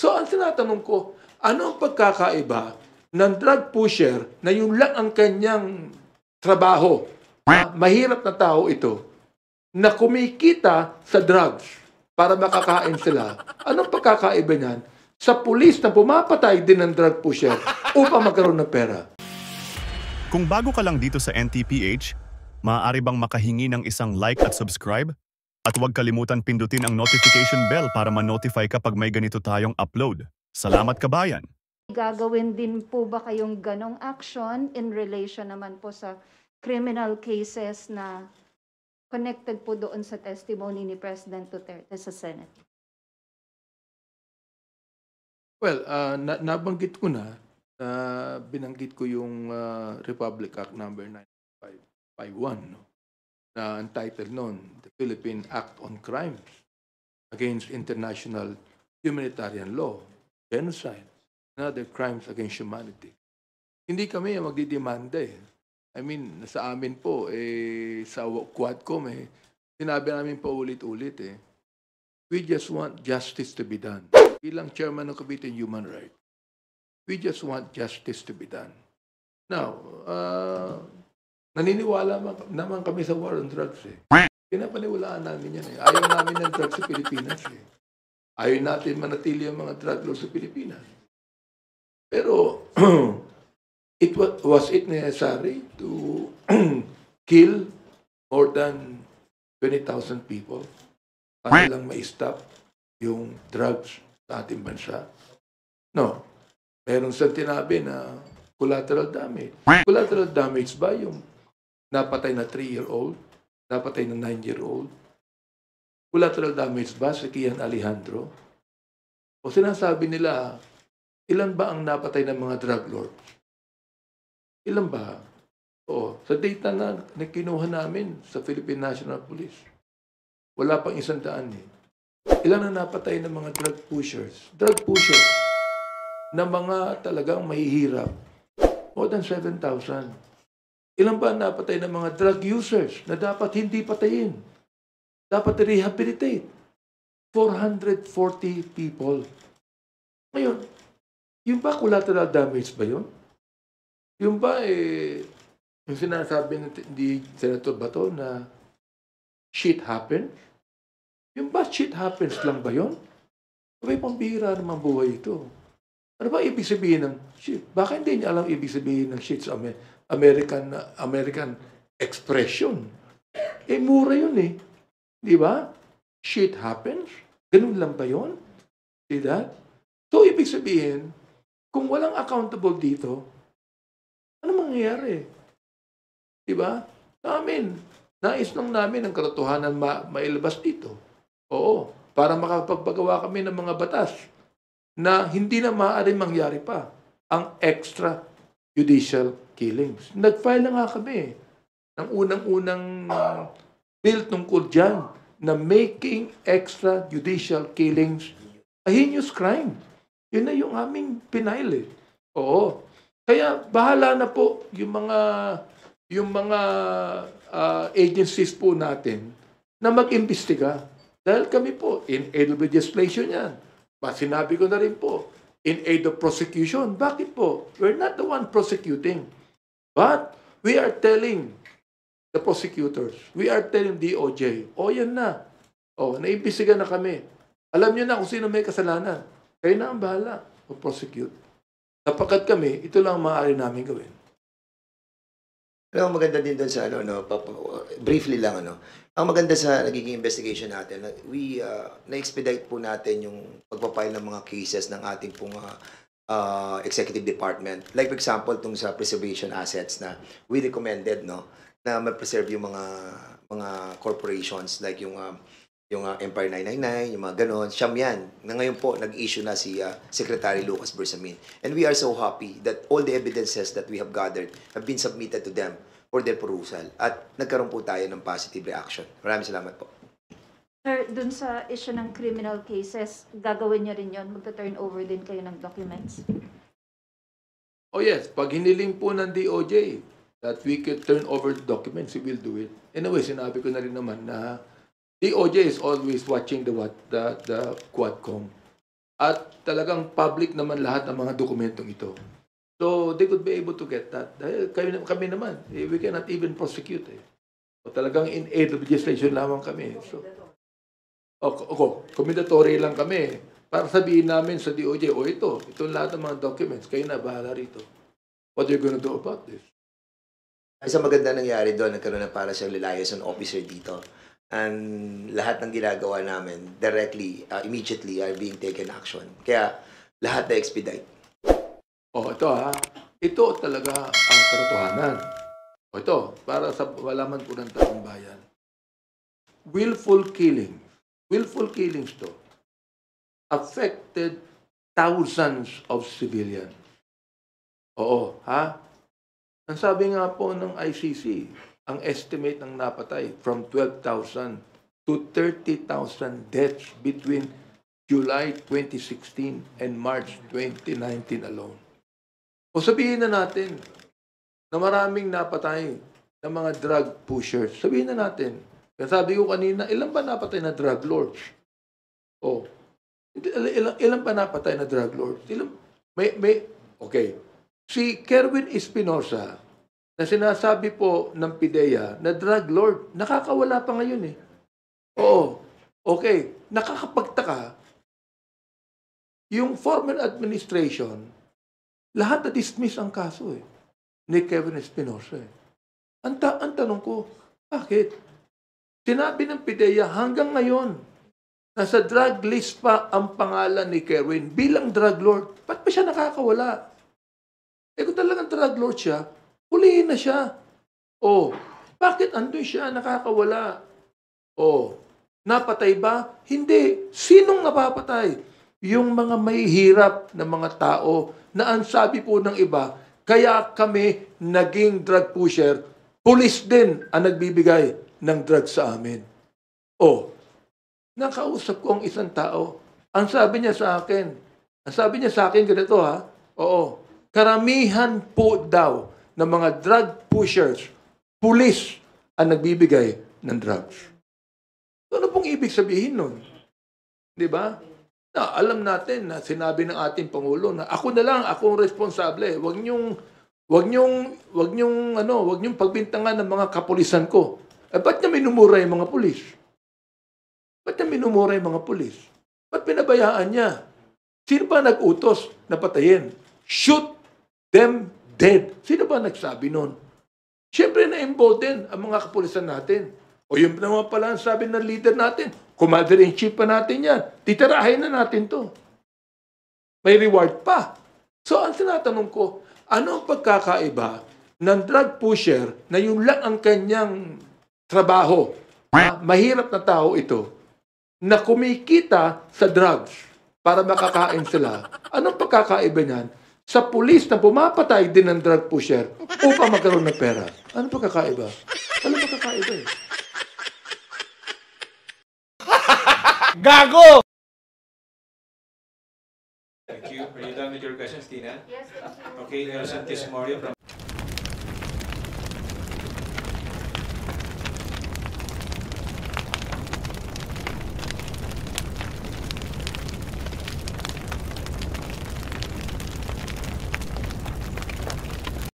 So, ang tinatanong ko, ano ang pagkakaiba ng drug pusher na yun lang ang kanyang trabaho? Mahirap na tao ito na kumikita sa drugs para makakain sila. Anong pagkakaiba niyan sa pulis na pumapatay din ng drug pusher upang magkaroon ng pera? Kung bago ka lang dito sa NTPH, maaari bang makahingi ng isang like at subscribe? At huwag kalimutan pindutin ang notification bell para ma-notify kapag may ganito tayong upload. Salamat kabayan! Gagawin din po ba kayong ganong action in relation naman po sa criminal cases na connected po doon sa testimony ni President Duterte sa Senate? Well, nabanggit ko na, binanggit ko yung Republic Act number 9551, no? Na entitled noon, the Philippine Act on Crimes Against International Humanitarian Law, Genocide, and other crimes against humanity. Hindi kami magdidemanda eh. I mean, sa amin po, sa Quadcom sinabi namin po ulit-ulit we just want justice to be done. Bilang chairman ng Committee on Human Rights, we just want justice to be done. Now, naniniwala naman kami sa war on drugs Pinapaniwalaan namin yan Ayaw namin ng drugs sa Pilipinas Ayaw natin manatili ang mga drug laws sa Pilipinas. Pero, was it necessary to kill more than 20,000 people para lang ma-stop yung drugs sa ating bansa? No. Meron siyang tinabi na collateral damage. Collateral damage ba yung napatay na 3-year-old? Napatay na 9-year-old? Collateral damage ba si Kian Alejandro? O sinasabi nila, ilan ba ang napatay ng mga drug lords? Ilan ba? Oo. Sa data na kinuha namin sa Philippine National Police, wala pang 100 Ilan ang napatay ng mga drug pushers? Drug pushers na mga talagang mahihirap. More than 7,000. Ilan ba ang napatay ng mga drug users na dapat hindi patayin? Dapat rehabilitate. 440 people. Ngayon, yung ba collateral damage ba yun? Yung ba yung sinasabi ni Senator Bato na shit happens? Yung ba shit happens lang ba yun? May pambihira naman buhay ito. Ano ba ibig sabihin ng shit? Baka hindi niya alam ibig sabihin ng shit sa American expression. Mura yun Di ba? Shit happens? Ganun lang ba yun? See that? So, ibig sabihin, kung walang accountable dito, ano mangyayari? Di ba? Sa amin, nais lang namin ang katotohanan mailabas dito. Oo, para makapagpagawa kami ng mga batas na hindi na maaaring mangyari pa ang extrajudicial killings. Nag-file na nga kami ng unang-unang bill tungkol dyan na making extrajudicial killings a heinous crime. Yun na yung aming pinail Oo. Kaya bahala na po yung mga agencies po natin na mag-imbestiga. Dahil kami po, in aid of legislation yan. Sinabi ko na rin po, in aid of prosecution. Bakit po? We're not the one prosecuting. But we are telling the prosecutors, we are telling DOJ, yan na. Naimbestiga na kami. Alam nyo na kung sino may kasalanan. Kayo na ang bahala mag-prosecute. Sapagkat kami, ito lang ang maaari namin gawin. Ang maganda din doon sa briefly lang ang maganda sa nagiging investigation natin, na-expedite po natin yung pagpapile ng mga cases ng ating pong executive department. Like for example, tong sa preservation assets na we recommended na ma-preserve yung mga corporations like yung Empire 999, yung mga ganon, siyam yan. Na ngayon po, nag-issue na si Secretary Lucas Bersamin. And we are so happy that all the evidences that we have gathered have been submitted to them for their perusal. At nagkaroon po tayo ng positive reaction. Maraming salamat po. Sir, dun sa issue ng criminal cases, gagawin niyo rin yun? Magta-turn over din kayo ng documents? Oh yes, pag hiniling po ng DOJ that we could turn over the documents, we will do it. Anyway, sinabi ko na rin naman na DOJ is always watching the Quadcom. At talagang public naman lahat ng mga dokumentong ito. So, they could be able to get that. Dahil kami naman, we cannot even prosecute. So, talagang in aid of legislation lamang kami. So, commendatory lang kami. Para sabihin namin sa DOJ, ito lahat ng mga documents, kayo na bahala rito. What are you gonna do about this? Isang maganda nangyari doon, nagkaroon ng para siyang liaison officer dito. And lahat ng ginagawa namin, directly, immediately, are being taken action. Kaya, lahat na expedite. Ito ito talaga ang katotohanan. Ito, para sa malaman po ng taong bayan. Willful killings to, affected thousands of civilians. Ang sabi nga po ng ICC, ang estimate ng napatay from 12,000 to 30,000 deaths between July 2016 and March 2019 alone. O sabihin na natin na maraming napatay ng mga drug pushers. Sabihin na natin. Kaya sabi ko kanina, ilan ba napatay na drug lords? Ilan ba napatay na drug lords? Okay. Si Kerwin Espinosa, na sinasabi po ng PIDEA na drug lord, nakakawala pa ngayon . Okay. Nakakapagtaka. Yung former administration, lahat na dismiss ang kaso ni Kevin Espinosa. Ang tanong ko, bakit? Sinabi ng PIDEA hanggang ngayon, nasa drug list pa ang pangalan ni Kevin bilang drug lord. Ba't pa siya nakakawala? Kung talagang drug lord siya, hulihin na siya. Bakit andun siya nakakawala? Napatay ba? Hindi. Sinong napapatay? Yung mga may hirap na mga tao na ang sabi po ng iba, kaya kami naging drug pusher, pulis din ang nagbibigay ng drug sa amin. Nakausap ko ang isang tao. Ang sabi niya sa akin ganito karamihan po daw ng mga drug pushers, pulis ang nagbibigay ng drugs. Ano pong ibig sabihin nun? Di ba? Alam natin na sinabi ng ating Pangulo na ako ang responsable. Huwag niyong pagbintangan ng mga kapulisan ko. Ba't niya minumura yung mga pulis? Ba't pinabayaan niya? Sino ba nag-utos na patayin? Shoot them dead. Sino ba nagsabi nun? Siyempre na-involved din ang mga kapulisan natin. Yun naman pala ang sabi ng leader natin. Commander-in-chief pa natin yan. Titirahin na natin to. May reward pa. So, ang tinatanong ko, ano ang pagkakaiba ng drug pusher na yun lang ang kanyang trabaho? Mahirap na tao ito na kumikita sa drugs para makakain sila. Anong pagkakaiba niyan sa pulis na pumapatay din ng drug pusher upang magkaroon ng pera? Anong pagkakaiba? Gago! Thank you. Are you done with your questions, Tina? Yes, thank you. Okay, there's some testimony from